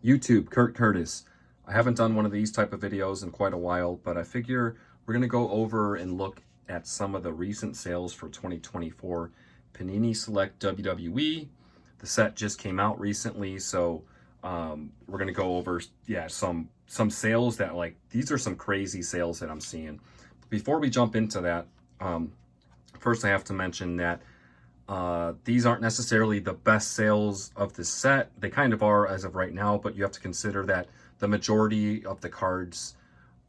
YouTube, Kurt Curtis. I haven't done one of these type of videos in quite a while, but I figure we're going to go over and look at some of the recent sales for 2024 Panini Select WWE. The set just came out recently, so we're going to go over some sales that, like, these are some crazy sales that I'm seeing. Before we jump into that, first I have to mention that these aren't necessarily the best sales of the set. They kind of are as of right now, but you have to consider that the majority of the cards,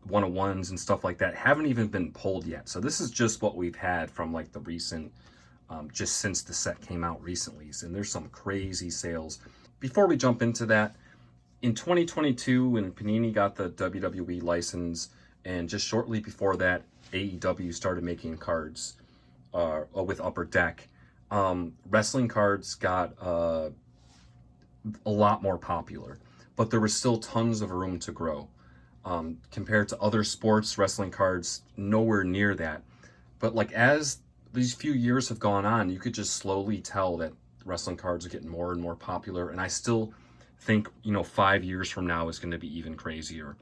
one-of-ones and stuff like that, haven't even been pulled yet. So this is just what we've had from like the recent, just since the set came out recently. And there's some crazy sales. Before we jump into that, in 2022, when Panini got the WWE license, and just shortly before that, AEW started making cards with Upper Deck. Wrestling cards got a lot more popular, but there was still tons of room to grow. Compared to other sports, wrestling cards nowhere near that. But like as these few years have gone on, you could just slowly tell that wrestling cards are getting more and more popular. And I still think, 5 years from now is going to be even crazier.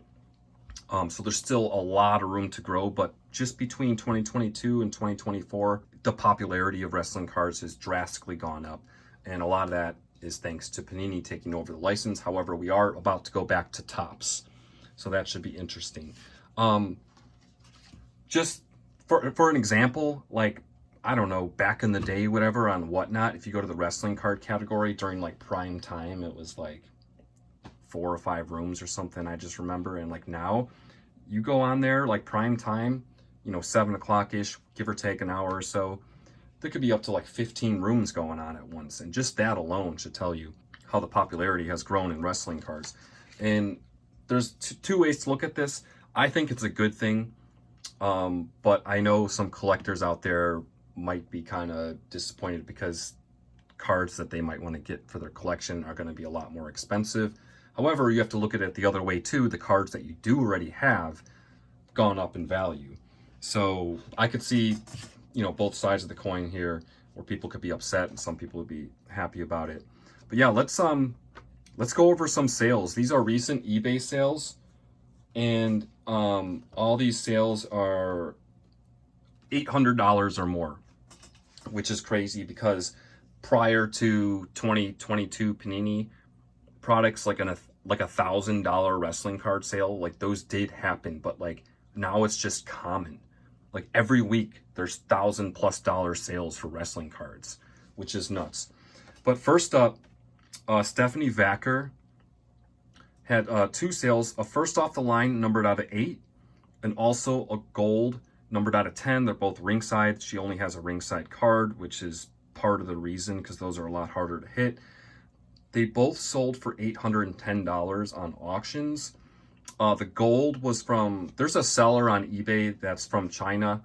So there's still a lot of room to grow, but just between 2022 and 2024, the popularity of wrestling cards has drastically gone up. And a lot of that is thanks to Panini taking over the license. However, we are about to go back to Topps. So that should be interesting. Just for an example, like, I don't know, back in the day, whatever, on Whatnot, if you go to the wrestling card category during like prime time, it was like 4 or 5 rooms or something, I just remember. And like now, you go on there like prime time, 7 o'clock ish, give or take an hour or so, there could be up to like 15 rooms going on at once. And just that alone should tell you how the popularity has grown in wrestling cards. And there's two ways to look at this. I think it's a good thing, but I know some collectors out there might be kind of disappointed because cards that they might want to get for their collection are going to be a lot more expensive. However, you have to look at it the other way too. The cards that you do already have gone up in value. So I could see, both sides of the coin here, where people could be upset and some people would be happy about it. But yeah, let's go over some sales. These are recent eBay sales, and all these sales are $800 or more, which is crazy because prior to 2022 Panini products, like $1,000 wrestling card sale, like those did happen, but like now it's just common. Like every week there's $1,000+ sales for wrestling cards, which is nuts. But first up, Stephanie Vacker had 2 sales, a first off the line numbered out of 8, and also a gold numbered out of 10. They're both ringside. She only has a ringside card, which is part of the reason, because those are a lot harder to hit. They both sold for $810 on auctions. The gold was from, there's a seller on eBay that's from China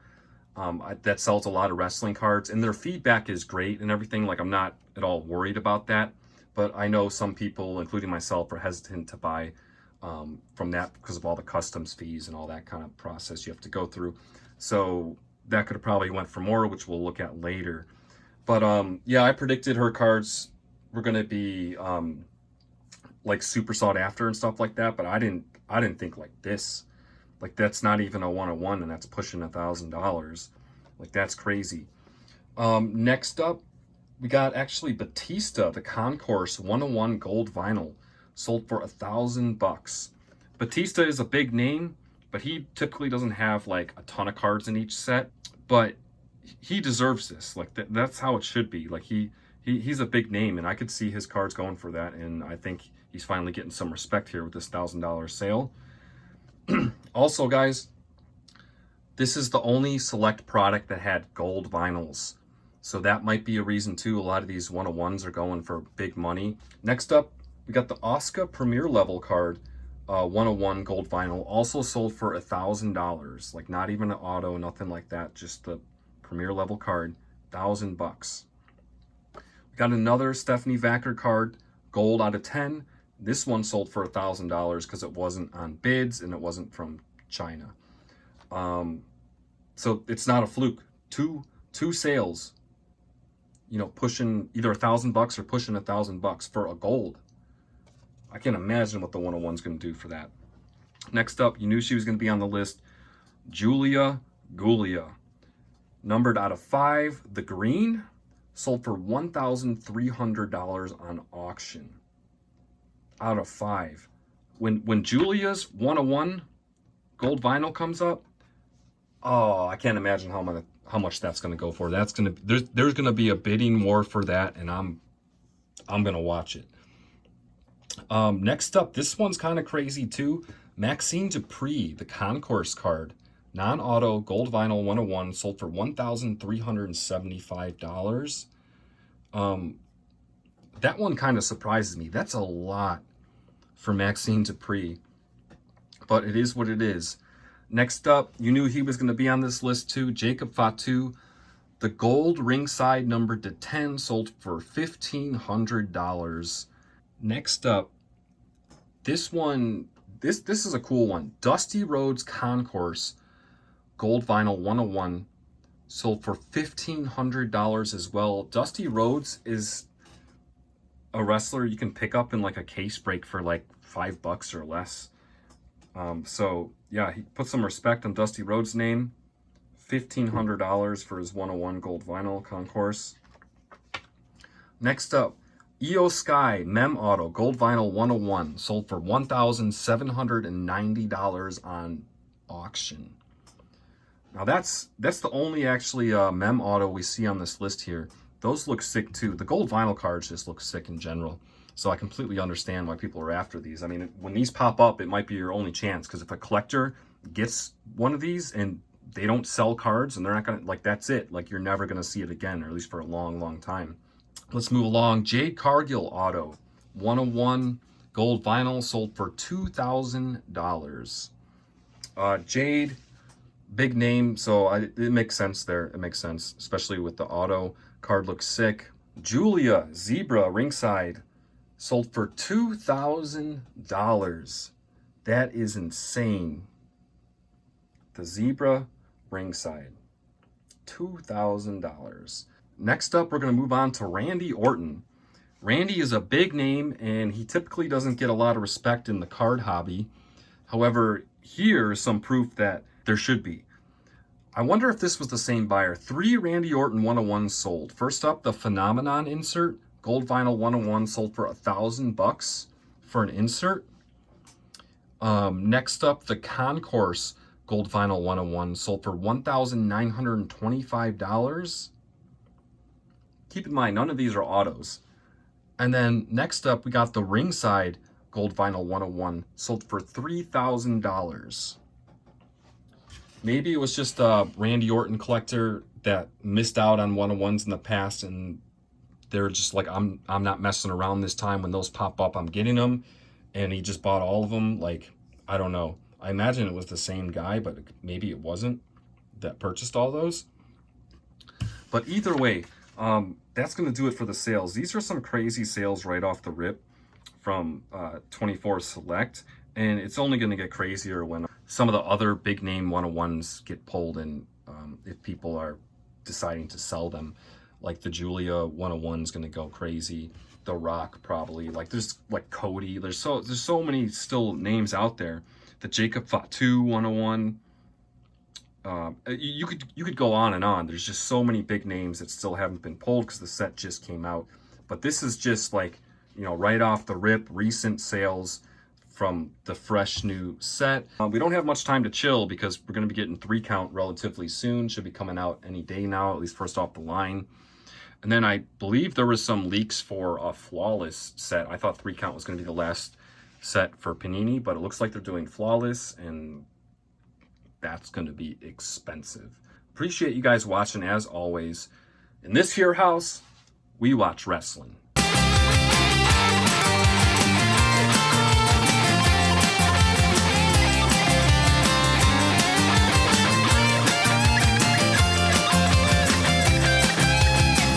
that sells a lot of wrestling cards, and their feedback is great and everything. Like, I'm not at all worried about that, but I know some people, including myself, are hesitant to buy from that because of all the customs fees and all that kind of process you have to go through. So that could have probably went for more, which we'll look at later. But yeah, I predicted her cards were going to be like super sought after and stuff like that, but I didn't think like this. Like, that's not even a 101, and that's pushing $1,000. Like, that's crazy. Next up, we got actually Batista, the Concourse 101 gold vinyl, sold for $1,000. Batista is a big name, but he typically doesn't have like a ton of cards in each set, but he deserves this. Like, that's how it should be. Like, he's a big name, and I could see his cards going for that, and I think he's finally getting some respect here with this $1,000 sale. Also, guys, this is the only Select product that had gold vinyls, so that might be a reason too. A lot of these 101s are going for big money. Next up, we got the Oscar Premier level card, 101 gold vinyl, also sold for $1,000. Like, not even an auto, nothing like that, just the Premier level card, $1,000. We got another Stephanie Vacker card, gold out of 10. This one sold for $1,000 because it wasn't on bids and it wasn't from China. So it's not a fluke. Two sales, pushing either $1,000 or pushing $1,000 for a gold. I can't imagine what the 101's going to do for that. Next up, you knew she was going to be on the list. Julia Gulia. Numbered out of 5. The green sold for $1,300 on auction. Out of 5. When Julia's 101 gold vinyl comes up, oh, I can't imagine how much that's going to go for. That's going to there's going to be a bidding war for that, and I'm going to watch it. Next up, this one's kind of crazy too. Maxine Dupree, the Concourse card, non-auto gold vinyl 101, sold for $1,375. That one kind of surprises me. That's a lot for Maxine Dupree, but it is what it is. Next up, you knew he was going to be on this list too. Jacob Fatu, the gold ringside numbered to 10, sold for $1,500. Next up, this one, this is a cool one. Dusty Rhodes Concourse gold vinyl 101, sold for $1,500 as well. Dusty Rhodes is a wrestler you can pick up in like a case break for like $5 or less. So yeah, he put some respect on Dusty Rhodes' name. $1,500 for his 101 gold vinyl Concourse. Next up, EO Sky Mem Auto Gold Vinyl 101, sold for $1,790 on auction. Now that's the only actually Mem Auto we see on this list here. Those look sick too. The gold vinyl cards just look sick in general. So I completely understand why people are after these. I mean, when these pop up, it might be your only chance, because if a collector gets one of these and they don't sell cards and they're not gonna, like, that's it. Like, you're never gonna see it again, or at least for a long, long time. Let's move along. Jade Cargill Auto 101 gold vinyl, sold for $2,000. Jade, big name, so it makes sense there. It makes sense, especially with the auto. Card looks sick. Julia Zebra ringside, sold for $2,000. That is insane. The Zebra ringside, $2,000. Next up, we're going to move on to Randy Orton. Randy is a big name, and he typically doesn't get a lot of respect in the card hobby. However, here's some proof that there should be. I wonder if this was the same buyer. 3 Randy Orton 101s sold. First up, the Phenomenon insert, gold vinyl 101, sold for $1,000 for an insert. Next up, the Concourse gold vinyl 101, sold for $1,925. Keep in mind, none of these are autos. And then next up, we got the Ringside gold vinyl 101, sold for $3,000. Maybe it was just a Randy Orton collector that missed out on 101s in the past, and they're just like, I'm not messing around this time. When those pop up, I'm getting them. And he just bought all of them. Like, I don't know. I imagine it was the same guy, but maybe it wasn't that purchased all those. But either way, that's going to do it for the sales. These are some crazy sales right off the rip from 24 Select. And it's only going to get crazier when some of the other big name 101s get pulled, and if people are deciding to sell them. Like the Julia 101 is going to go crazy. The Rock probably. Like there's like Cody. There's so many still names out there. The Jacob Fatu 101. You could go on and on. There's just so many big names that still haven't been pulled because the set just came out. But this is just like, you know, right off the rip, recent sales from the fresh new set. We don't have much time to chill because we're going to be getting 3 count relatively soon. Should be coming out any day now, at least first off the line. And then I believe there was some leaks for a Flawless set. I thought 3 count was going to be the last set for Panini, but it looks like they're doing Flawless, and that's going to be expensive. Appreciate you guys watching as always. In this here house, we watch wrestling.